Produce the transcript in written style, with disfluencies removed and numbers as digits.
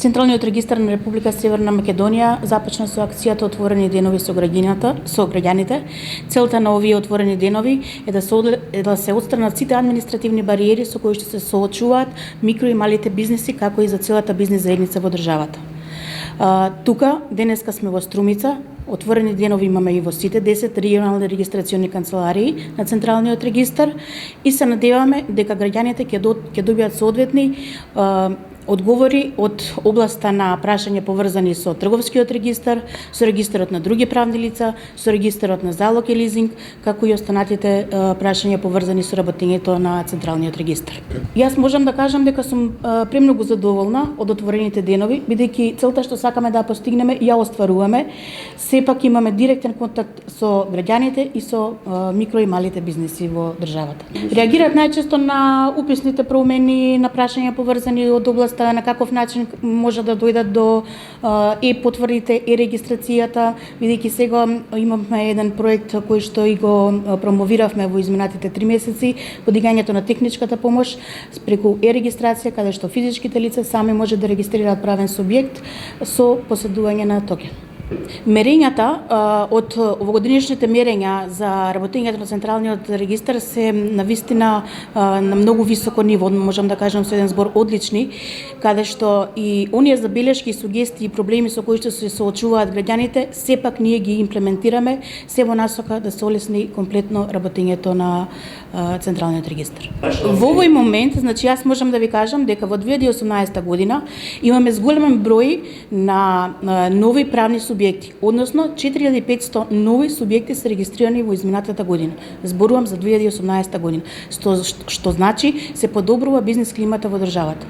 Централниот регистар на Република Северна Македонија започна со акцијата Отворени денови со граѓаните. Целта на овие отворени денови е да се отстранат сите административни бариери со кои што се соочуваат микро и малите бизниси, како и за целата бизнис заедница во државата. Тука денеска сме во Струмица. Отворени денови имаме и во сите 10 регионални регистрациони канцеларии на Централниот регистар и се надеваме дека граѓаните ќе добијат соодветни одговори од областа на прашања поврзани со трговскиот регистар, со регистарот на други правни лица, со регистарот на залог и лизинг, како и останатите прашања поврзани со работењето на Централниот регистар. Јас можам да кажам дека сум премногу задоволна од отворените денови, бидејќи целта што сакаме да постигнеме ја остваруваме. Сепак имаме директен контакт со граѓаните и со микро и малите бизниси во државата. Реагираат најчесто на уписните промени, на прашања поврзани од област на каков начин може да дојдат до потврдите и регистрацијата, бидејќи сега имаме еден проект кој што и го промовиравме во изминатите 3 месеци, подигањето на техничката помош преку регистрација, каде што физичките лица сами може да регистрираат правен субјект со поседување на токен. Мерењата од овогодишните мерења за работењето на Централниот регистар се навистина на многу високо ниво, можам да кажам со еден збор одлични, каде што и оние забелешки, сугестии и проблеми со кои што се соочуваат граѓаните, сепак ние ги имплементираме се во насока да се олесни комплетно работењето на Централниот регистар. Во овој момент, значи јас можам да ви кажам дека во 2018 година имаме зголемен број на нови правни субјекти, односно 4500 нови субјекти се регистрирани во изминатата година. Зборувам за 2018 година, што значи се подобрува бизнис климата во државата.